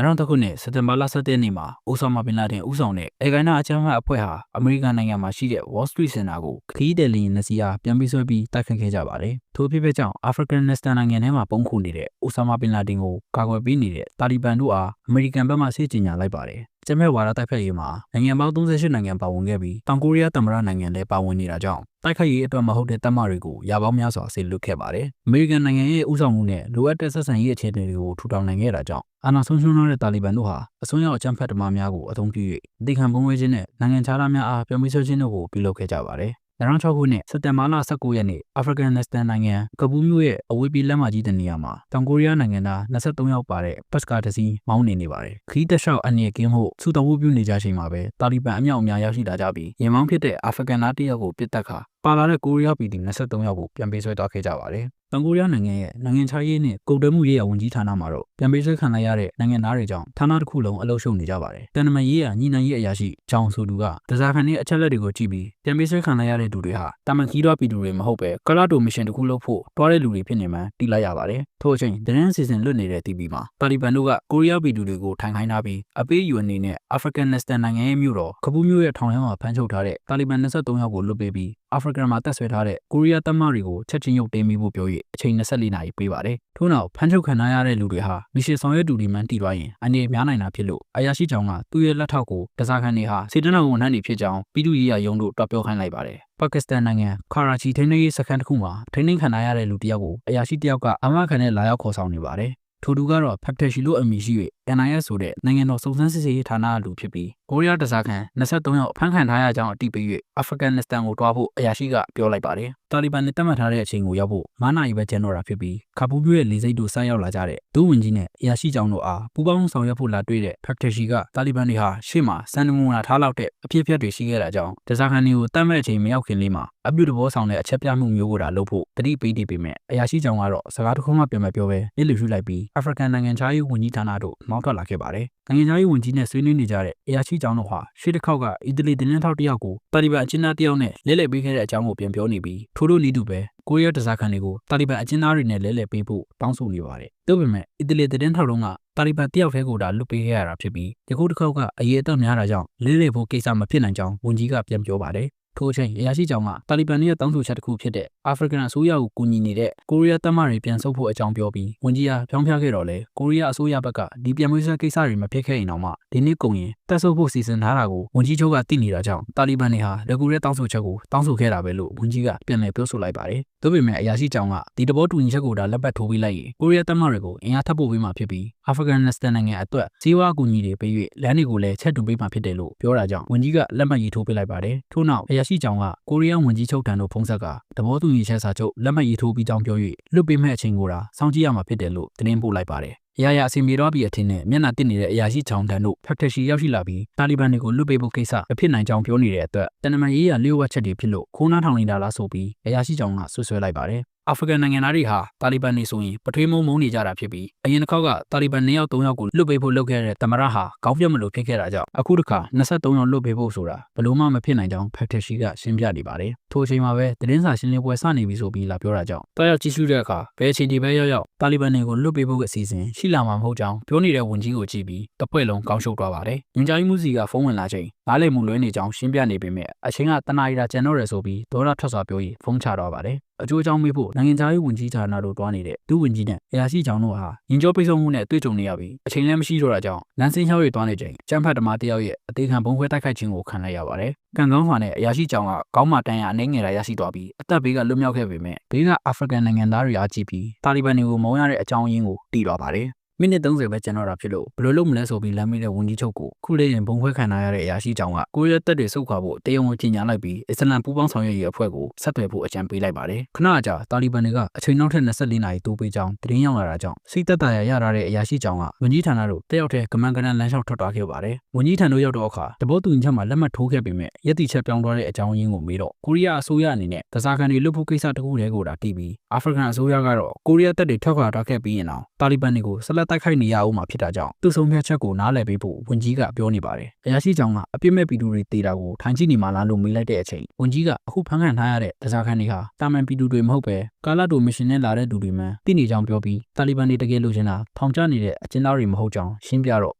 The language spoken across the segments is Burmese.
2000 ခုနှစ်စက်တင်ဘာလ 17 ရက်နေ့မှာအိုဆာမာဘင်လာဒင်ဦးဆောင်တဲ့အေဂိုင်နာအကြမ်းဖက်အဖွဲ့ဟာအမေရိကန်နိုင်ငံမှာရှိတဲ့ Wall Street Center ကိုခရီးသည်လေယာဉ်နှစ်စီးအားပြန်ပေးဆွဲပြီးတိုက်ခတ်ခဲ့ကြပါတယ်။ထို့ဖြစ်ကြောင့်အာဖရိကန်နစ္စတန်နိုင်ငံထဲမှာပုန်းခိုနေတဲ့အိုဆာမာဘင်လာဒင်ကိုကာကွယ်ပေးနေတဲ့တာလီဘန်တို့အားအမေရိကန်ဘက်မှဆေးကြေညာလိုက်ပါတယ်။ကျမဲဝါဒတိုက်ဖက်ရေးမှာနိုင်ငံပေါင်း 38 နိုင်ငံပါဝင်ခဲ့ပြီးတောင်ကိုရီးယားသမ္မတနိုင်ငံလည်းပါဝင်နေတာကြောင့်တိုက်ခိုက်ရေးအတွက်မဟုတ်တဲ့တပ်မတွေကိုရာပေါင်းများစွာဆေလွတ်ခဲ့ပါတယ်။အမေရိကန်နိုင်ငံရဲ့ဦးဆောင်မှုနဲ့လိုအပ်တဲ့ဆက်ဆံရေးအခြေအနေတွေကိုထူထောင်နိုင်ခဲ့တာကြောင့်အာဏာဆုံးရှုံးတဲ့တာလီဘန်တို့ဟာအစွန်းရောက်အကြမ်းဖက်သမားများကိုအသုံးပြု၍အသေးခံပုံဝဲခြင်းနဲ့နိုင်ငံခြားသားများအားပြန်ပေးဆွဲခြင်းတို့ကိုပြုလုပ်ခဲ့ကြပါတယ်။2006 ခုနှစ်စက်တင်ဘာလ 19 ရက်နေ့အာဖရိကန်နစ္စတန်နိုင်ငံကပူးမြို့ရဲ့အဝေးပြေးလမ်းမကြီးတနေရာမှာတောင်ကိုရီးယားနိုင်ငံသား 23 ယောက်ပါတဲ့ဘတ်စကားတစ်စီးမောင်းနေပါတယ်။ခရီးတစ်လျှောက်အနေကင်းမှုစုတော်ဝပြုနေကြချိန်မှာပဲတာလီဘန်အမြောက်အများရောက်ရှိလာကြပြီးရင်မောင်းဖြစ်တဲ့အာဖရိကန်သားတစ်ယောက်ကိုပစ်တက်ခါပါလာတဲ့ကိုရီးယားပြည်သူ 23 ယောက်ကိုပြန်ပေးဆွဲသွားခဲ့ကြပါတယ်။တောင်ကိုရီးယားနိုင်ငံရဲ့နိုင်ငံခြားရေးနဲ့ကုန်သွယ်မှုရေးရာဝန်ကြီးဌာနမှာတော့ပြန်ပေးဆွဲခံလိုက်ရတဲ့နိုင်ငံသားတွေကြောင့်ဌာနတစ်ခုလုံးအလုပ်ရှုပ်နေကြပါတယ်။တန်တမာရေးရာညှိနှိုင်းရေးအရာရှိဂျောင်ဆိုသူကတစားခံရဲ့အချက်လက်တွေကိုကြည့်ပြီးပြန်ပေးဆွဲခံလိုက်ရတဲ့သူတွေဟာတာမန်ခီးတော်ပြည်သူတွေမဟုတ်ပဲကလာတိုမရှင်တစ်ခုလုပ်ဖို့တွားတဲ့လူတွေဖြစ်နေမှသိလိုက်ရပါတယ်။ထို့အချိန်ဒရန်စီစဉ်လွတ်နေတဲ့ TV မှာတာလီဘန်တို့ကကိုရီးယားပြည်သူတွေကိုထိုင်ခိုင်းထားပြီးအပေးယူအနေနဲ့အာဖရိကန်နစ္စတန်နိုင်ငံရဲ့မြို့တော်ကပူးမြို့ရဲ့ထောင်ထဲမှာဖမ်းချုပ်ထားတဲ့တာလီဘန် 23 ယောက်ကိုလွတ်ပေးပြီးအာဖရိကန်မှာတပ်ဆွဲထားတဲ့ကိုရီးယားတပ်မတွေကိုချက်ချင်းရုပ်သိမ်းပြီးဖို့ပြော၍အချိန် 24 နာရီပေးပါတယ်။ထို့နောက်ဖမ်းချုပ်ခံရတဲ့လူတွေဟာမီရှယ်ဆောင်ရွက်သူတွေမှန်းတည်သွားရင်အနေများနိုင်တာဖြစ်လို့အရာရှိကြောင်ကသူ့ရဲ့လက်ထောက်ကိုတစားခံတွေဟာစေတနာဝန်ထမ်းတွေဖြစ်ကြောင်းပြည်သူ့ရေးရာရုံးတို့တွက်ပြောခိုင်းလိုက်ပါတယ်။ပါကစ္စတန်နိုင်ငံခါရာချီထိန်းသိမ်းရေးစခန်းတစ်ခုမှာထိန်းသိမ်းခံရတဲ့လူတစ်ယောက်ကိုအရာရှိတစ်ယောက်ကအာမခံနဲ့လာရောက်ခေါ်ဆောင်နေပါတယ်။ထိုသူကတော့ဖက်ထရှီလို့အမည်ရှိ၍ NIS ဆိုတဲ့နိုင်ငံတော်စုံစမ်းစစ်ဆေးရေးဌာနအလူဖြစ်ပြီးကိုရီးယားတစားခံ 23 ယောက်ဖမ်းခံထားရကြောင်းအတည်ပြု၍အာဖရိကန်နစ္စတန်ကိုတွားဖို့အရာရှိကပြောလိုက်ပါတယ်။တာလီဘန်နဲ့တတ်မှတ်ထားတဲ့အချိန်ကိုရောက်ဖို့9 နာရီပဲကျန်တော့တာဖြစ်ပြီးခါပူးမြို့ရဲ့လေဆိပ်တို့ဆိုက်ရောက်လာကြတဲ့ဒုဝန်ကြီးနဲ့အရာရှိကြောင်းတို့အားပူးပေါင်းဆောင်ရွက်ဖို့လာတွေ့တဲ့ဖက်ထရှီကတာလီဘန်တွေဟာရှေ့မှာစံနမူနာထားလောက်တဲ့အဖြစ်အပျက်တွေရှိခဲ့တာကြောင့်တစားခံတွေကိုတတ်မှတ်အချိန်မရောက်ခင်လေးမှာအပြုသဘောဆောင်တဲ့အချက်ပြမှုမျိုးကိုဒါလုပ်ဖို့တတိပေးနေပေမဲ့အရာရှိကြောင်းကတော့စကားတစ်ခုမှပြန်မပြောဘဲလစ်လူရှုလိုက်ပြီးအာဖရိကန်နိုင်ငံခြားရေးဝန်ကြီးဌာနတို့မောင်းထွက်လာခဲ့ပါတယ်။နိုင်ငံခြားရေးဝန်ကြီးနဲ့ဆွေးနွေးနေကြတဲ့အရာရှိကြောင်းတို့ဟာရှေ့တစ်ခေါက်ကအီတလီတင်းထောက်တစ်ယောက်ကိုတာလီဘန်အကျဉ်းသားတစ်ယောက်နဲ့လဲလှယ်ပေးခဲ့တဲ့အကြောင်းကိုပြန်ပြောနေပြီးထို့တို့နည်းတူပဲကိုရီးယားတစားခံတွေကိုတာလီဘန်အကျဉ်းသားတွေနဲ့လဲလှယ်ပေးဖို့တောင်းဆိုနေပါတယ်။ဒါပေမဲ့အီတလီတင်းထောက်လုံးကတာလီဘန်တယောက်တည်းကိုဒါလွတ်ပေးခဲ့ရတာဖြစ်ပြီးယခုတစ်ခေါက်ကအရေးအတော့များတာကြောင့်လဲလှယ်ဖို့ကိစ္စမဖြစ်နိုင်ကြောင်းဝန်ကြီးကပြန်ပြောပါတယ်။ထို့အချိန်အရာရှိကြောင်ကတာလီဘန်ရဲ့တောင်းဆိုချက်တစ်ခုဖြစ်တဲ့အာဖရိကန်အစိုးရကိုကူညီနေတဲ့ကိုရီးယားတပ်မတွေပြန်ဆုတ်ဖို့အကြောင်းပြောပြီးဝန်ကြီးအားဖြောင်းဖျားခဲ့တော့လေကိုရီးယားအစိုးရဘက်ကဒီပြန်မွေးဆွဲကိစ္စတွေမဖြစ်ခဲ့ရင်တော့မှဒီနေ့ကုန်ရင်တပ်ဆုတ်ဖို့စီစဉ်ထားတာကိုဝန်ကြီးချုပ်ကသိနေတာကြောင့်တာလီဘန်တွေဟာလက်ကူရဲတောင်းဆိုချက်ကိုတောင်းဆိုခဲ့တာပဲလို့ဝန်ကြီးကပြန်လည်ပြောဆိုလိုက်ပါတယ်။ဒါပေမဲ့အရာရှိကြောင်ကဒီတဘောတူညီချက်ကိုဒါလက်ပတ်ထိုးပေးလိုက်ရင်ကိုရီးယားတပ်မတွေကိုအင်အားထပ်ပို့ပေးမှဖြစ်ပြီးအာဖရိကန်နစ္စတန်နိုင်ငံအတွက်စီးပွားအကူအညီတွေပေး၍လမ်းတွေကိုလည်းချက်တူပေးမှဖြစ်တယ်လို့ပြောတာကြောင့်ဝန်ကြီးကလက်မှတ်ရေးထိုးပေးလိုက်ပါတယ်။ထို့နောက်အရာရှိကြောင်ကကိုရီးယားဝန်ကြီးချုပ်ထံသို့ဖုန်းဆက်ကသဘောတူညီချက်စာချုပ်လက်မှတ်ရေးထိုးပြီးကြောင်းပြော၍လွတ်ပေးမဲ့အချိန်ကိုဒါစောင့်ကြည့်ရမှာဖြစ်တယ်လို့သတင်းပို့လိုက်ပါတယ်။အရာအစီအမေတော်ပြီးအထင်နဲ့မျက်နှာတစ်နေတဲ့အရာရှိချောင်းတန်းတို့ဖက်ထရှီရောက်ရှိလာပြီးတာလီဘန်တွေကိုလွတ်ပေးဖို့ကိစ္စမဖြစ်နိုင်ကြောင်းပြောနေတဲ့အတွက်တန်တမာရေးရလျှို့ဝှက်ချက်တွေဖြစ်လို့ခိုးနှားထောင်နေတာလားဆိုပြီးအရာရှိချောင်းကဆွဆွဲလိုက်ပါတယ်။အာဖရိကန်နိုင်ငံသားတွေဟာတာလီဘန်တွေဆိုရင်ပထွေးမုံနေကြတာဖြစ်ပြီးအရင်တစ်ခေါက်ကတာလီဘန်2 ယောက် 3 ယောက်ကိုလွတ်ပေးဖို့လုပ်ခဲ့တဲ့သမရဟာကောင်းပြတ်မလို့ဖြစ်ခဲ့တာကြောင့်အခုတစ်ခါ23 ယောက်လွတ်ပေးဖို့ဆိုတာဘလို့မှမဖြစ်နိုင်ကြောင်းဖက်ထရှီကရှင်းပြနေပါတယ်။ထိုအချိန်မှာပဲသတင်းစာရှင်းလင်းပွဲစနေပြီဆိုပြီးလာပြောတာကြောင့်တားရောက်ကြည့်ရှုတဲ့အခါဘယ်အချိန်ဒီပဲရောက်တာလီဘန်တွေကိုလွတ်ပေးဖို့အစီအစဉ်ရှိလာမှာမဟုတ်ကြောင်းပြောနေတဲ့ဝန်ကြီးကိုကြည့်ပြီးတပွဲလုံးကောင်းရှုပ်သွားပါတယ်။ညင်ချိုင်းမှုစီကဖုန်းဝင်လာချိန်နားလည်မှုလွဲနေကြောင်းရှင်းပြနေပေမဲ့အချိန်ကတနာရီတာကျန်တော့ရဆိုပြီးဒေါ်လာထွက်စွာပြောပြီးဖုန်းချတော့ပါတယ်။အကျိုးအကြောင်းမေးဖို့နိုင်ငံခြားရေးဝန်ကြီးဌာနတို့တွားနေတဲ့ဒုဝန်ကြီးနဲ့အရာရှိချောင်းတို့ဟာရင်ကျော်ပိတ်ဆို့မှုနဲ့တွေ့ကြုံနေရပြီးအချိန်လည်းမရှိတော့တာကြောင့်လမ်းစင်းလျှောက်ရည်တွားနေချိန်ကျန်းဖတ်သမားတယောက်ရဲ့အသေးခံဘုံခွဲတိုက်ခိုက်ခြင်းကိုခံလိုက်ရပါတယ်။ကံကောင်းစွာနဲ့အရာရှိချောင်းကကောင်းမှတန်းရအနေငယ်တာရရှိသွားပြီးအသက်ဘေးကလွတ်မြောက်ခဲ့ပေမဲ့ဘေးကအာဖရိကန်နိုင်ငံသားတွေအားကြည့်ပြီးတာလီဘန်တွေကိုမုန်းရတဲ့အကြောင်းရင်းကိုသိသွားပါတယ်။မိနစ် 30ပဲကျန်တော့တာဖြစ်လို့ဘယ်လိုလုပ်မလဲဆိုပြီးလမ်းမေးတဲ့ဝန်ကြီးချုပ်ကိုခုလေးရင်ဘုံခွဲခံရတဲ့အရာရှိကြောင်ကကိုရီးယားတပ်တွေစုခွာဖို့တရားဝင်ကြီးညာလိုက်ပြီးအစ္စလမ်ပူးပေါင်းဆောင်ရွက်ရေးအဖွဲ့ကိုဆက်သွယ်ဖို့အကြံပေးလိုက်ပါတယ်။ခဏကြာတာလီဘန်တွေကအချိန်နောက်ထပ် 24 နာရီတိုးပေးကြောင်းသတင်းရောက်လာတာကြောင့်စိတ်သက်သာရထားတဲ့အရာရှိကြောင်ကဝန်ကြီးဌာနတို့တယောက်တည်းကမန်ကနန်လမ်းလျှောက်ထွက်သွားခဲ့ပါတယ်။ဝန်ကြီးဌာနတို့ရောက်တော့အခါတဘောတူညီချက်မှာလက်မှတ်ထိုးခဲ့ပေမဲ့ရည်တည်ချက်ပြောင်းသွားတဲ့အကြောင်းရင်းကိုမေးတော့ကိုရီးယားအစိုးရအနေနဲ့တစားခံတွေလွတ်ဖို့ကိစ္စတခုတည်းကိုဒါတီးပြီးအာဖရိကန်အစိုးရကတော့ကိုရီးယားတပ်တွေထွက်ခွာသွားခဲ့ပြီးရင်တော့ တာလီဘန်တွေကိုဆက်လက်တိုက်ခိုက်နေရအောင်မှာဖြစ်တာကြောင့်သူ့ဆုံးဖြတ်ချက်ကိုနားလည်ပေးဖို့ဝန်ကြီးကပြောနေပါတယ်။အရာရှိကြောင့်ကအပြစ်မဲ့ပြည်သူတွေတေတာကိုထိုင်ကြည့်နေမှလားလို့မေးလိုက်တဲ့အချိန်ဝန်ကြီးကအခုဖမ်းခံထားရတဲ့တစားခန်းတွေဟာတာမန်ပြည်သူတွေမဟုတ်ပဲကာလတိုမရှင်နဲ့လာတဲ့သူတွေမှသိနေကြောင်းပြောပြီးတာလီဘန်တွေတကယ်လို့ချင်တာထောင်ချနေတဲ့အကျဉ်းသားတွေမဟုတ်ကြောင်းရှင်းပြတော့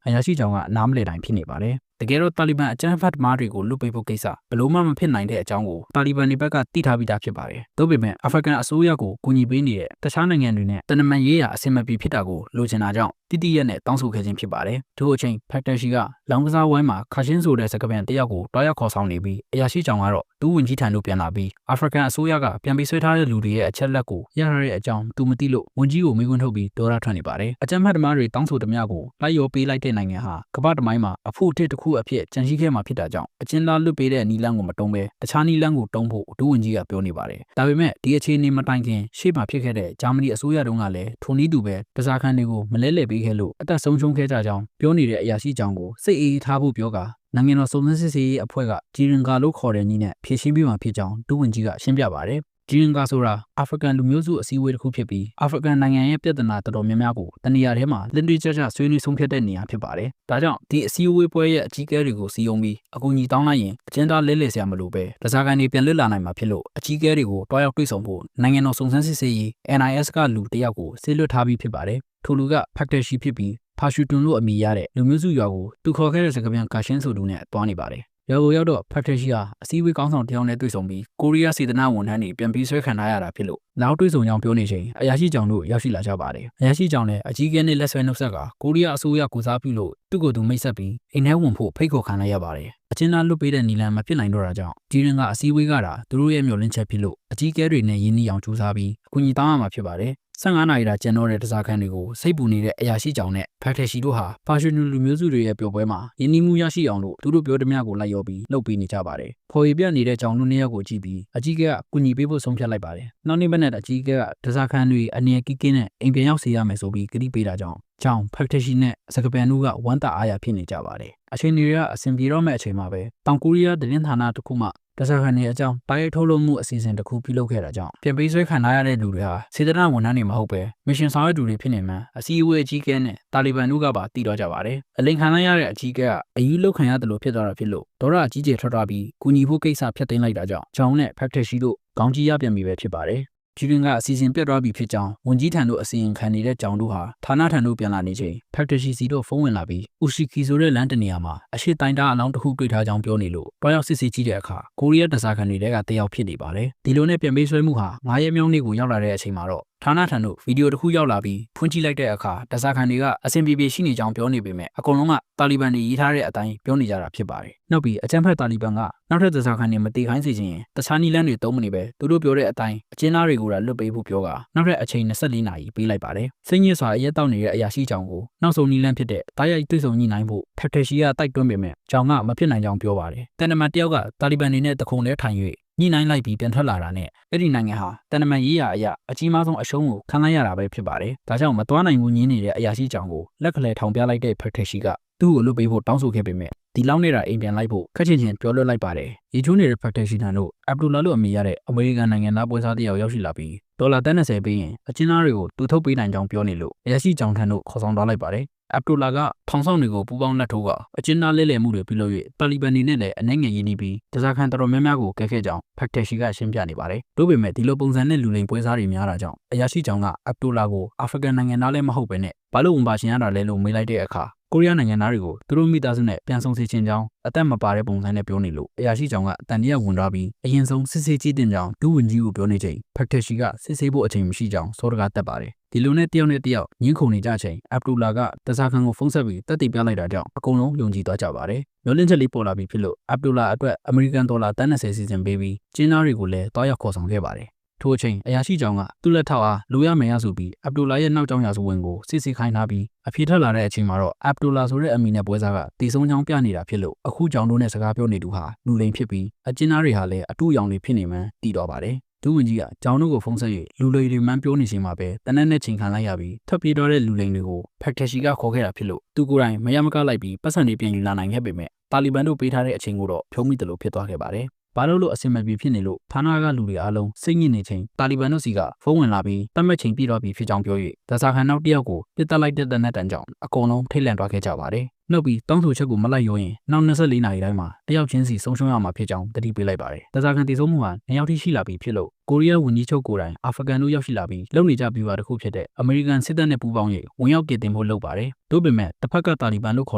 အရာရှိကြောင့်ကနားမလည်တိုင်းဖြစ်နေပါတယ်။တကယ်တော့တာလီဘန်အကြမ်းဖက်သမားတွေကိုလွတ်ပေးဖို့ကိစ္စဘလို့မှမဖြစ်နိုင်တဲ့အကြောင်းကိုတာလီဘန်တွေဘက်ကသိထားပြီးသားဖြစ်ပါတယ်။သို့ပေမဲ့အာဖရိကန်အစိုးရကိုကူညီပေးနေတဲ့တခြားနိုင်ငံတွေနဲ့တနမန်ရေးရာအဆင်မပြေဖြစ်တာကိုလိုချင်တာကြောင့်တိတိရက်နဲ့တောင်းဆိုခဲ့ခြင်းဖြစ်ပါတယ်။ထို့အချိန်ဖက်တာရှိကလောင်ကစားဝိုင်းမှာခါရှင်းဆိုတဲ့စကားပြန်တယောက်ကိုတွားရောက်ခေါ်ဆောင်နေပြီးအရာရှိကြောင့်ကတော့သူ့ဝင်ကြီးထံသို့ပြန်လာပြီးအာဖရိကန်အစိုးရကပြန်ပြီးဆွဲထားတဲ့လူတွေရဲ့အချက်လက်ကိုရရတဲ့အကြောင်းသူမသိလို့ဝန်ကြီးကိုမေးခွန်းထုတ်ပြီးဒေါ်ရထွက်နေပါတယ်။အကြမ်းဖက်သမားတွေတောင်းဆိုသမျှကိုလိုက်ရောပေးလိုက်တဲ့နိုင်ငံဟာကမ္ဘာတမိုင်းမှာအဖို့အထစ်တစ်ခုအဖြစ်ကြံရှိခဲ့မှာဖြစ်တာကြောင့်အကျဉ်းသားလွတ်ပေးတဲ့နီလန်းကိုမတုံးပဲတခြားနီလန်းကိုတုံးဖို့ဒုဝန်ကြီးကပြောနေပါတယ်။ဒါပေမဲ့ဒီအခြေအနေမတိုင်ခင်ရှေ့မှာဖြစ်ခဲ့တဲ့ဂျာမနီအစိုးရတုန်းကလည်းထိုနည်းတူပဲတစားခန်းတွေကိုမလဲလှယ်ပေးခဲ့လို့အသက်ဆုံးရှုံးခဲ့ကြကြောင်းပြောနေတဲ့အရာရှိကြောင့်ကိုစိတ်အေးထားဖို့ပြောကနိုင်ငံတော်စုံစမ်းစစ်ဆေးရေးအဖွဲ့ကဂျီရင်ဂါလို့ခေါ်တဲ့နည်းနဲ့ဖြည့်ရှင်းပြမှာဖြစ်ကြောင်းဒုဝန်ကြီးကရှင်းပြပါတယ်။ဂျီရင်ဂါဆိုတာအာဖရိကန်လူမျိုးစုအစည်းအဝေးတစ်ခုဖြစ်ပြီးအာဖရိကန်နိုင်ငံရဲ့ပြည်ထနာတော်တော်များများကိုတနေရာထဲမှာလင်းတွေကြကြဆွေးနွေးဆုံးဖြတ်တဲ့နေရာဖြစ်ပါတယ်။ဒါကြောင့်ဒီအစည်းအဝေးပွဲရဲ့အကြီးအကဲတွေကိုစီယုံပြီးအကူအညီတောင်းလိုက်ရင်အကျဉ်းသားလဲလှယ်စရာမလိုပဲတစားကန်တွေပြန်လွတ်လာနိုင်မှာဖြစ်လို့အကြီးအကဲတွေကိုတွားရောက်တွေ့ဆုံဖို့နိုင်ငံတော်စုံစမ်းစစ်ဆေးရေး NIS ကလူတစ်ယောက်ကိုဆေးလွတ်ထားပြီးဖြစ်ပါတယ်။ထိုလူကဖက်တာရှိဖြစ်ပြီးဖာရှူတွန်လို့အမည်ရတဲ့လူမျိုးစုရွာကိုသူခေါ်ခဲ့တဲ့စကားပြန်ကာရှင်းဆိုသူနဲ့တွားနေပါတယ်။ရွာကိုရောက်တော့ဖက်တာရှိဟာအစည်းအဝေးကောင်းဆောင်တယောက်နဲ့တွေ့ဆုံပြီးကိုရီးယားစေတနာဝန်ထမ်းတွေပြန်ပြီးဆွဲခံထားရတာဖြစ်လို့နောက်တွေ့ဆုံကြောင်းပြောနေချိန်အရာရှိကြောင်တို့ရောက်ရှိလာကြပါတယ်။အရာရှိကြောင်လည်းအကြီးအကဲနဲ့လက်ဆွဲနှုတ်ဆက်ကကိုရီးယားအစိုးရကိုစားပြုလို့သူ့ကိုယ်သူမိတ်ဆက်ပြီးအိမ်ထဲဝင်ဖို့ဖိတ်ခေါ်ခံလိုက်ရပါတယ်။အချင်းသားလွတ်ပေးတဲ့နီလန်မဖြစ်နိုင်တော့တာကြောင့်ဂျီရင်ကအစည်းအဝေးကတာသူတို့ရဲ့မျှော်လင့်ချက်ဖြစ်လို့အကြီးအကဲတွေနဲ့ရင်းနှီးအောင်ကြိုးစားပြီးအကူအညီတောင်းရမှာဖြစ်ပါတယ်။15နာရီတာကျန်တော့တဲ့တစားခန်းတွေကိုစိတ်ပူနေတဲ့အရာရှိကြောင်နဲ့ဖက်တာရှိတို့ဟာပါရှူနူလူမျိုးစုတွေရဲ့ပျော်ပွဲမှာရင်းနှီးမှုရရှိအောင်လို့သူတို့ပြောသမျှကိုလိုက်ရောပြီးလှုပ်ပေးနေကြပါတယ်။ဖော်ရည်ပြနေတဲ့ကြောင်တို့နှစ်ယောက်ကိုကြည့်ပြီးအကြီးကကူညီပေးဖို့ဆုံးဖြတ်လိုက်ပါတယ်။နောက်နေ့မနက်အကြီးကတစားခန်းတွေအနေနဲ့ကီးကင်းနဲ့အိမ်ပြန်ရောက်စေရမယ်ဆိုပြီးကတိပေးတာကြောင့်ကြောင်ဖက်တာရှိနဲ့စကပန်တို့ကဝမ်းသာအားရဖြစ်နေကြပါတယ်။အချိန်တွေကအဆင်ပြေတော့မဲ့အချိန်မှာပဲတောင်ကိုရီးယားသတင်းဌာနတစ်ခုမှတစားခန်းတွေအကြောင်းတိုက်ရိုက်ထုတ်လွှင့်မှုအစီအစဉ်တစ်ခုပြုလုပ်ခဲ့တာကြောင့်ပြန်ပေးဆွဲခံထားရတဲ့လူတွေဟာစေတနာဝန်ထမ်းတွေမဟုတ်ပဲမစ်ရှင်ဆောင်ရွက်သူတွေဖြစ်နေမှအစည်းအဝေးအကြီးအကဲနဲ့တာလီဘန်တို့ကပါတည်တော့ကြပါတယ်။အလိန်ခံလိုက်ရတဲ့အကြီးအကဲကအယူလောက်ခံရတယ်လို့ဖြစ်သွားတာဖြစ်လို့ဒေါရအကြီးကျယ်ထွက်သွားပြီးကူညီဖို့ကိစ္စဖျက်သိမ်းလိုက်တာကြောင့်ဂျောင်နဲ့ဖက်တာရှိတို့ခေါင်းကြီးရပြန်ပြီပဲဖြစ်ပါတယ်။ဂျီရင်ကအစီအစဉ်ပြတ်သွားပြီဖြစ်ကြောင်းဝန်ကြီးထံတို့အစီရင်ခံနေတဲ့ကြောင်တို့ဟာဌာနထံတို့ပြန်လာနေချိန်ဖက်တာရှိစီတို့ဖုန်းဝင်လာပြီးဥရှိကီဆိုတဲ့လမ်းတနေရာမှာအရှိတိုင်တာအလောင်းတစ်ခုတွေ့ထားကြောင်းပြောနေလို့တွားရောက်စစ်ဆေးကြည့်တဲ့အခါကိုရီးယားတစားခံတွေကတယောက်ဖြစ်နေပါတယ်။ဒီလိုနဲ့ပြန်ပေးဆွဲမှုဟာ9ရက်မြောက်နေ့ကိုရောက်လာတဲ့အချိန်မှာတော့ဌာနထံတို့ဗီဒီယိုတစ်ခုရောက်လာပြီးဖွင့်ကြည့်လိုက်တဲ့အခါတစားခံတွေကအဆင်ပြေပြေရှိနေကြောင်းပြောနေပေမဲ့အကုန်လုံးကတာလီဘန်တွေရေးထားတဲ့အတိုင်းပြောနေကြတာဖြစ်ပါတယ်။နောက်ပြီးအကြမ်းဖက်တာလီဘန်ကနောက်ထပ်တစားခံတွေမတေခိုင်းစေချင်ရင်တခြားနီလန်းတွေတုံးမနေပဲသူတို့ပြောတဲ့အတိုင်းအကျဉ်းသားတွေကိုလွတ်ပေးဖို့ပြောကနောက်ထပ်အချိန်24နာရီပေးလိုက်ပါတယ်။စိတ်ညစ်စွာအရက်တောက်နေတဲ့အရာရှိကြောင်ကိုနောက်ဆုံးနီလန်းဖြစ်တဲ့တားရိုက်တွေ့ဆုံညှိနှိုင်းဖို့ဖက်တာရှိကတိုက်တွန်းပေမဲ့ကြောင်ကမဖြစ်နိုင်ကြောင်းပြောပါတယ်။တန်တမန်တယောက်ကတာလီဘန်တွေနဲ့တခုံလဲထိုင်၍ညှိနှိုင်းလိုက်ပြီးပြန်ထွက်လာတာနဲ့အဲ့ဒီနိုင်ငံဟာတန်တမန်ရေးရာအရာအကြီးမားဆုံးအရှုံးကိုခံလိုက်ရတာပဲဖြစ်ပါတယ်။ဒါကြောင့်မသွားနိုင်ဘူးညင်းနေတဲ့အရာရှိကြောင်ကိုလက်ကလေးထောင်ပြလိုက်တဲ့ဖက်တာရှိကသူ့ကိုလွတ်ပေးဖို့တောင်းဆိုခဲ့ပေမဲ့ဒီလောက်နေတာအိမ်ပြန်လိုက်ဖို့ခက်ချင်ချင်းပြောလွတ်လိုက်ပါတယ်။ရေချိုးနေတဲ့ဖက်တာရှိတန်တို့အဗ်ဒူလာလို့အမည်ရတဲ့အမေရိကန်နိုင်ငံသားပွဲစားတစ်ယောက်ရောက်ရှိလာပြီးဒေါ်လာ30ပေးရင်အချင်းသားတွေကိုသူထုတ်ပေးနိုင်ကြောင်းပြောနေလို့အရာရှိကြောင်ထံတို့ခေါ်ဆောင်သွားလိုက်ပါတယ်။အဗ်ဒူလာကထောင်ဆောင်တွေကိုပူပေါင်းလက်ထိုးကအချင်းသားလဲလှယ်မှုတွေပြုလုပ်၍တာလီဘန်တွေနဲ့လည်းအနှဲငယ်ရင်းနှီးပြီးတစားခန်းတော်တော်များများကိုကဲခဲ့ကြောင်းဖက်တာရှိကရှင်းပြနေပါတယ်။ဒါပေမဲ့ဒီလိုပုံစံနဲ့လူလိမ်ပွဲစားတွေများတာကြောင့်အရာရှိကြောင်ကအဗ်ဒူလာကိုအာဖရိကန်နိုင်ငံသားလည်းမဟုတ်ပဲနဲ့ဘာလို့ဝန်ပါရှင်ရတာလဲလို့မေးလိုက်တဲ့အခါကိုရီးယားနိုင်ငံသားတွေကိုသူတို့မိသားစုနဲ့ပြန်ဆောင်စေချင်ကြောင်းအသက်မပါတဲ့ပုံစံနဲ့ပြောနေလို့အရာရှိကြောင်ကအတန်တရဝင်သွားပြီးအရင်ဆုံးစစ်ဆေးကြည့်တင်ကြောင်းဒုဝန်ကြီးကိုပြောနေချိန်ဖက်တာရှိကစစ်ဆေးဖို့အချိန်မရှိကြောင်းစောတကားတက်ပါတယ်ဒီလိုနဲ့တယောက်နဲ့တယောက်ညှင်းခုန်နေကြချိန်အဗ်ဒူလာကတစားခန်းကိုဖုန်းဆက်ပြီးတက်တည်ပြလိုက်တာကြောင့်အကုန်လုံးယုံကြည်သွားကြပါတယ်မျောလင့်ချက်လေးပေါ်လာပြီးဖြစ်လို့အဗ်ဒူလာအတွက်အမေရိကန်ဒေါ်လာ30စီစဉ်ပေးပြီးကျင်းသားတွေကိုလည်းတွားရောက်ခေါ်ဆောင်ခဲ့ပါတယ်ထို့အချိန်အရာရှိကြောင်ကသူ့လက်ထောက်အားလိုရမယ်ရဆိုပြီးအဗ်ဒူလာရဲ့နောက်ကျောင်းရာဇဝင်ကိုစစ်ဆေးခိုင်းထားပြီးအပြေထက်လာတဲ့အချိန်မှာတော့အဗ်ဒူလာဆိုတဲ့အမည်နဲ့ပွဲစားကတည်ဆုံးချောင်းပြနေတာဖြစ်လို့အခုကြောင်တို့နဲ့စကားပြောနေသူဟာလူလိမ်ဖြစ်ပြီးအကျဉ်းသားတွေဟာလည်းအတူရောင်တွေဖြစ်နေမှန်းသိတော့ပါတယ်ဒုဝန်ကြီးကကြောင်တို့ကိုဖုန်းဆက်၍လူလိမ်တွေမှန်းပြောနေချိန်မှာပဲတနက်နဲ့ချိန်ခံလိုက်ရပြီးထွက်ပြေးတော့တဲ့လူလိမ်တွေကိုဖက်တာရှိကခေါ်ခဲ့တာဖြစ်လို့သူကိုယ်တိုင်မရမကလိုက်ပြီးပတ်စံတွေပြန်ယူလာနိုင်ခဲ့ပေမဲ့တာလီဘန်တို့ပေးထားတဲ့အချိန်ကိုတော့ဖြုံးမိတယ်လို့ဖြစ်သွားခဲ့ပါတယ် ဘာလို့အဆင်မပြေဖြစ်နေလို့ဌာနကလူတွေအားလုံးစိတ်ညစ်နေချိန်တာလီဘန်တို့စီကဖုန်းဝင်လာပြီးတတ်မှတ်ချိန်ပြည့်တော့ပြီဖြစ်ကြောင်းပြော၍ဒဇာခန်နောက်တစ်ယောက်ကိုပြစ်တက်လိုက်တဲ့တနက်တန်ကြောင့်အကုန်လုံးထိတ်လန့်သွားခဲ့ကြပါတယ်။နောက်ပြီးတောင်းဆိုချက်ကိုမလိုက်ရောရင်နောက်24နာရီတိုင်းမှာတယောက်ချင်းစီဆုံးရှုံးရမှာဖြစ်ကြောင်းတတိပေးလိုက်ပါတယ်။ဒဇာခန်တည်ဆုံးမှုဟာ2ယောက်ထိရှိလာပြီးဖြစ်လို့ကိုရီးယားဝန်ကြီးချုပ်ကိုယ်တိုင်အာဖဂန်တို့ရောက်ရှိလာပြီးလုံနေကြပြီးပါတစ်ခုဖြစ်တဲ့အမေရိကန်စစ်တပ်နဲ့ပူးပေါင်း၍ဝင်ရောက်ကတင်ဖို့လုပ်ပါတယ်။တို့ပေမဲ့တစ်ဖက်ကတာလီဘန်လို့ခေါ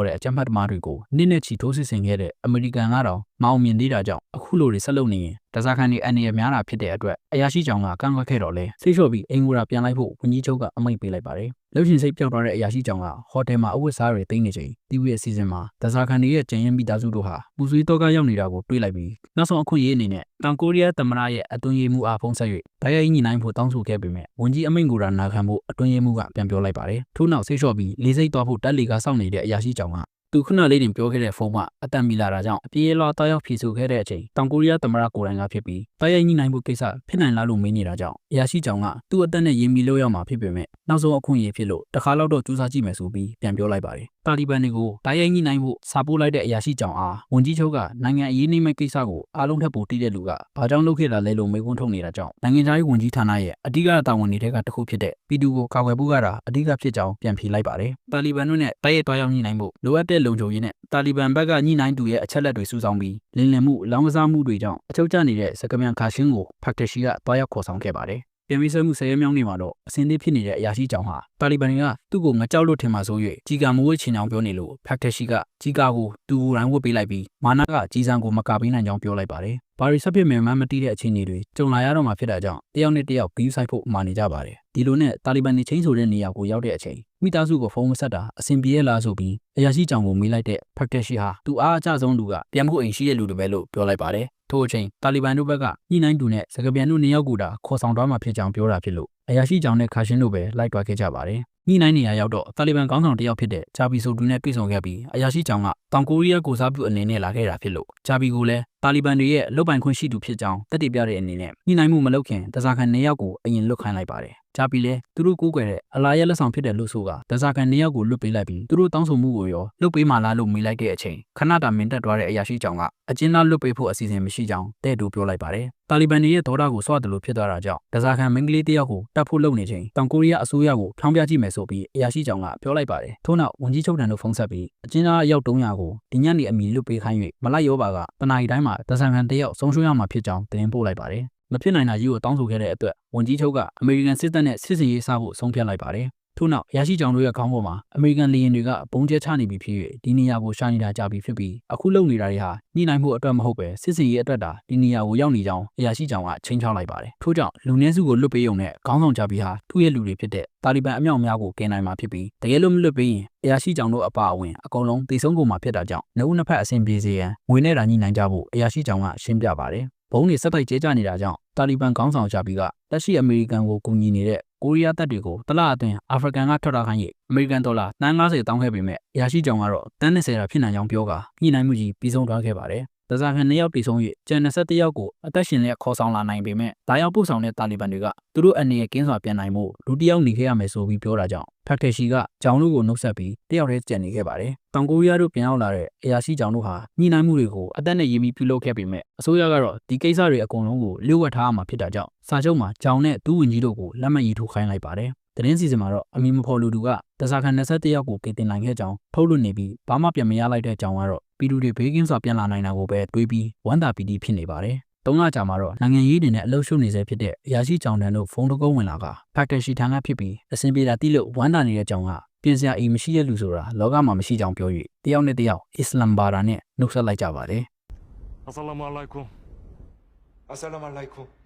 ်တဲ့အကြမ်းဖက်သမားတွေကိုနှစ်နဲ့ချီထိုးစစ်ဆင်ခဲ့တဲ့အမေရိကန်ကတော့မအောင်မြင်သေးတာကြောင့်အခုလိုတွေဆက်လုပ်နေရင်ဒဇာခန်တွေအနေနဲ့များတာဖြစ်တဲ့အတွက်အရာရှိကြောင်ကကန့်ကွက်ခဲ့တော့လဲစိတ်လျှော့ပြီးအင်္ဂူရာပြန်လိုက်ဖို့ဝန်ကြီးချုပ်ကအမိန့်ပေးလိုက်ပါတယ်။လှုပ်ရှင်စိတ်ပျောက်သွားတဲ့အရာရှိကြောင်ကဟိုတယ်မှာအဝတ်စားတွေသိမ်းနေချိန်တီဗီအစီအစဉ်မှာဒဇာခန်တွေရဲ့ကျန်ရင်မိသားစုတို့ဟာပူဆွေးတော့ကရောက်နေတာကိုတွေးလိုက်ပြီးနောက်ဆုံးအခွင့်အရေးအနေနဲ့တောင်ကိုရီးယားသမ္မတရဲ့အတွင်းရေးမှူးအားဖုန်းဆက်၍တိုက်ရိုက်ညှိနှိုင်းဖို့တောင်းဆိုခဲ့ပေမဲ့ဝန်ကြီးအမိန့်ကိုနာခံဖို့အတွင်းရေးမှူးကပြန်ပြောလိုက်ပါတယ်။ထို့နောက်စိတ်လျှော့ပြီးလေးစိတ်သွားဖို့တက်လီကစောင့်နေတဲ့အရာရှိကြောင်ကသူခုနလေးတင်ပြောခဲ့တဲ့ဖုန်းကအတန်မီလာတာကြောင့်အပြေးလွှာတောက်ရောက်ဖြေဆိုခဲ့တဲ့အချိန်တောင်ကိုရီးယားသမ္မတကိုယ်တိုင်ကဖြစ်ပြီးတိုက်ရိုက်ညှိနှိုင်းဖို့ကိစ္စဖြစ်နိုင်လားလို့မေးနေတာကြောင့်အရာရှိကြောင်ကသူ့အသက်နဲ့ရင်းမီလို့ရောက်မှာဖြစ်ပေမဲ့နောက်ဆုံးအခွင့်အရေးဖြစ်လို့တခါတော့ကြိုးစားကြည့်မယ်ဆိုပြီးပြန်ပြောလိုက်ပါတယ်။တာလီဘန်တွေကိုတိုက်ရိုက်ညှိနှိုင်းဖို့စာပို့လိုက်တဲ့အရာရှိကြောင်အားဝန်ကြီးချုပ်ကနိုင်ငံအရေးနှိမ့်မဲ့ကိစ္စကိုအားလုံးထပ်ပိုတည်တဲ့လူကဘာကြောင့်လုပ်ခဲ့တာလဲလို့မေးခွန်းထုတ်နေတာကြောင့်နိုင်ငံခြားရေးဝန်ကြီးဌာနရဲ့အဓိကတာဝန်တွေကတစ်ခုဖြစ်တဲ့ပြည်သူကိုကာကွယ်ဖို့ကအဓိကဖြစ်ကြောင်းပြန်ဖြေလိုက်ပါတယ်။တာလီဘန်တို့နဲ့တိုက်ရိုက်တွားရောက်ညှိနှိုင်းဖို့လိုအပ်တဲ့လုံခြုံရေးနဲ့တာလီဘန်ဘက်ကညှိနှိုင်းသူရဲ့အချက်လက်တွေစုဆောင်းပြီးလင်းလင်မှုလောင်းကစားမှုတွေကြောင့်အချုပ်ကျနေတဲ့စကမြန်ခါရှင်းကိုဖက်တရှိကတွားရောက်ခေါ်ဆောင်ခဲ့ပါတယ်။ပြန်ပြီးဆွဲမှုဆယ်ရဲမြောင်းနေမှာတော့အစင်းသေးဖြစ်နေတဲ့အရာရှိကြောင်ဟာတာလီဘန်တွေကသူ့ကိုငကြောက်လို့ထင်မှဆို၍ကြီးကမဝှေ့ချင်အောင်ပြောနေလို့ဖက်တရှိကကြီးကာကိုသူ့ကိုယ်တိုင်ဝှက်ပေးလိုက်ပြီးမာနာကကြီးစံကိုမကပေးနိုင်ကြောင်းပြောလိုက်ပါတယ်။ဘာရီဆက်ဖြစ်မယ်မှမသိတဲ့အခြေအနေတွေကြုံလာရတော့မှဖြစ်တာကြောင့်တယောက်နဲ့တယောက်ဂီးဆိုင်ဖို့မှာနေကြပါတယ်။ဒီလိုနဲ့တာလီဘန်တွေချင်းဆိုတဲ့နေရာကိုရောက်တဲ့အချိန်မိသားစုကိုဖုန်းမဆက်တာအဆင်ပြေရလားဆိုပြီးအရာရှိကြောင်ကိုမေးလိုက်တဲ့ဖက်တရှိဟာသူအားအကျဆုံးလူကပြန်ဖို့အိမ်ရှိတဲ့လူတွေပဲလို့ပြောလိုက်ပါတယ်။ထို့အချိန်တာလီဘန်တို့ဘက်ကညှိနှိုင်းသူနဲ့စကပြန်တို့2ယောက်ကိုတာခေါ်ဆောင်သွားမှဖြစ်ကြောင်းပြောတာဖြစ်လို့အရာရှိကြောင်နဲ့ခါရှင်းတို့ပဲလိုက်တွားခဲ့ကြပါတယ်။ညှိနှိုင်းနေရရောက်တော့တာလီဘန်ခေါင်းဆောင်တစ်ယောက်ဖြစ်တဲ့ဂျာဘီဆိုတူနဲ့တွေ့ဆုံခဲ့ပြီးအရာရှိကြောင်ကတောင်ကိုရီးယားကိုစားပြုအနေနဲ့လာခဲ့တာဖြစ်လို့ဂျာဘီကိုလည်းတာလီဘန်တွေရဲ့လုတ်ပိုင်ခွင့်ရှိသူဖြစ်ကြောင်းတက်တည်ပြတဲ့အနေနဲ့ညှိနှိုင်းမှုမလုပ်ခင်ဒဇာခန်2ယောက်ကိုအရင်လွတ်ခိုင်းလိုက်ပါတယ်။ဂျာဘီလည်းသူတို့ကိုးကွယ်တဲ့အလာရဲ့လက်ဆောင်ဖြစ်တဲ့လို့ဆိုကဒဇာခန်2ယောက်ကိုလွတ်ပေးလိုက်ပြီးသူတို့တောင်းဆိုမှုကိုရောလွတ်ပေးမှလားလို့မေးလိုက်တဲ့အချိန်ခဏတာမင်တက်သွားတဲ့အရာရှိကြောင်ကအကျဉ်းသားလွတ်ပေးဖို့အစီအစဉ်မရှိကြောင်းတဲ့တူပြောလိုက်ပါတယ်။တာလီဘန်တွေရဲ့ဒေါသကိုစွတ်တယ်လို့ဖြစ်သွားတာကြောင့်ဒဇာခန်မင်းကလေးတစ်ယောက်ကိုတတ်ဖို့လုပ်နေချိန်တောင်ကိုရီးယားအစိုးရကိုဖြောင်းပြကြည့်မယ်ဆိုပြီးအရာရှိကြောင်ကပြောလိုက်ပါတယ်။ထို့နောက်ဝန်ကြီးချုပ်တန်တို့ဖုန်းဆက်ပြီးအကျဉ်းသားအယောက်300ကိုဒီညနေအမီလွတ်ပေးခိုင်း၍မလိုက်ရောပါကတနာရီတိုင်းမှာဒဇာခန်တစ်ယောက်ဆုံးရှုံးရမှာဖြစ်ကြောင်းတင်ပို့လိုက်ပါတယ်။မဖြစ်နိုင်တာကြီးကိုတောင်းဆိုခဲ့တဲ့အတွက်ဝန်ကြီးချုပ်ကအမေရိကန်စစ်တပ်နဲ့စစ်စင်ရေးစားဖို့ဆုံးဖြတ်လိုက်ပါတယ်။ထို့နောက်ရရှိကြောင်တို့ရဲ့ခေါင်းပေါ်မှာအမေရိကန်လေယာဉ်တွေကဘုံကျဲချနေပြီဖြစ်၍ဒီနေရာကိုရှာနေတာကြပြီဖြစ်ပြီးအခုလုံနေတာတွေဟာညှိနှိုင်းမှုအတွက်မဟုတ်ပဲစစ်စင်ရေးအတွက်တာဒီနေရာကိုရောက်နေကြောင်းရရှိကြောင်ကချိန်ချောက်လိုက်ပါတယ်။ထို့ကြောင့်လူနည်းစုကိုလွတ်ပေးုံနဲ့ခေါင်းဆောင်ကြပြီးဟာသူ့ရဲ့လူတွေဖြစ်တဲ့တာလီဘန်အမြောက်များကိုကယ်နိုင်မှာဖြစ်ပြီးတကယ်လို့မလွတ်ပေးရင်အရာရှိကြောင်တို့အပါအဝင်အကုန်လုံးတိတ်ဆုံးကုန်မှာဖြစ်တာကြောင့်နှစ်ဦးနှစ်ဖက်အဆင်ပြေစေရန်ငွေနဲ့တာညှိနှိုင်းကြဖို့အရာရှိကြောင်ကရှင်းပြပါတယ်။ဘုံတွေစက်တိုက်ကျဲကျနေတာကြောင့်တာလီဘန်ခေါင်းဆောင်ကြပြီးကလက်ရှိအမေရိကန်ကိုကူညီနေတဲ့ကိုရီးယားတပ်တွေကိုတလအတွင်းအာဖရိကန်ကထွက်လာခိုင်း၍အမေရိကန်ဒေါ်လာ$90တောင်းခဲ့ပေမဲ့အရာရှိကြောင်ကတော့တန်း20တာဖြစ်နိုင်ကြောင်းပြောကာညှိနှိုင်းမှုကြီးပြီးဆုံးသွားခဲ့ပါတယ်။ဒဇာခန်2ယောက်တည်ဆုံး၍ကျန်21ယောက်ကိုအသက်ရှင်နဲ့ခေါ်ဆောင်လာနိုင်ပေမဲ့ဒါရောက်ပို့ဆောင်တဲ့တာလီဘန်တွေကသူတို့အနေနဲ့ကင်းစွာပြန်နိုင်မှုလူတစ်ယောက်နေခဲ့ရမယ်ဆိုပြီးပြောတာကြောင့်ဖက်တရှိကကြောင်တို့ကိုနှုတ်ဆက်ပြီးတယောက်တည်းကြံနေခဲ့ပါတယ်။တောင်ကိုရီးယားတို့ပြန်ရောက်လာတဲ့အရာရှိကြောင်တို့ဟာညှိနှိုင်းမှုတွေကိုအသက်နဲ့ရင်းပြီးပြုလုပ်ခဲ့ပေမဲ့အစိုးရကတော့ဒီကိစ္စတွေအကုန်လုံးကိုလျှို့ဝှက်ထားရမှာဖြစ်တာကြောင့်စာချုပ်မှာကြောင်နဲ့ဒူးဝင်ကြီးတို့ကိုလက်မှတ်ရေးထိုးခိုင်းလိုက်ပါတယ်။သတင်းစီစဉ်မှာတော့အမီမဖော်လူသူကဒဇာခန်21ယောက်ကိုကယ်တင်နိုင်ခဲ့ကြောင်းထုတ်လွှင့်နေပြီးဘာမှပြန်မရလိုက်တဲ့ကြောင်ကတော့ပြည်သူတွေဘေးကင်းစွာပြန်လာနိုင်တာကိုပဲတွေးပြီးဝမ်းသာပီတိဖြစ်နေပါတယ်။3လကြာမှာတော့နိုင်ငံရေးတွေနဲ့အလှုပ်ရှုပ်နေစေဖြစ်တဲ့အရာရှိကြောင်တန်းတို့ဖုန်းတကုန်းဝင်လာကဖက်တရှိထံကဖြစ်ပြီးအစင်ပြေတာတိလို့ဝမ်းသာနေတဲ့ကြောင်ကပြင်စရာအိမ်မရှိတဲ့လူဆိုတာလောကမှာမရှိကြောင်ပြော၍တယောက်နဲ့တယောက်အစ္စလမ်ဘာသာနဲ့နှုတ်ဆက်လိုက်ကြပါတယ်။ အဆလာမအလိုင်ကွမ် Assalamu alaikum.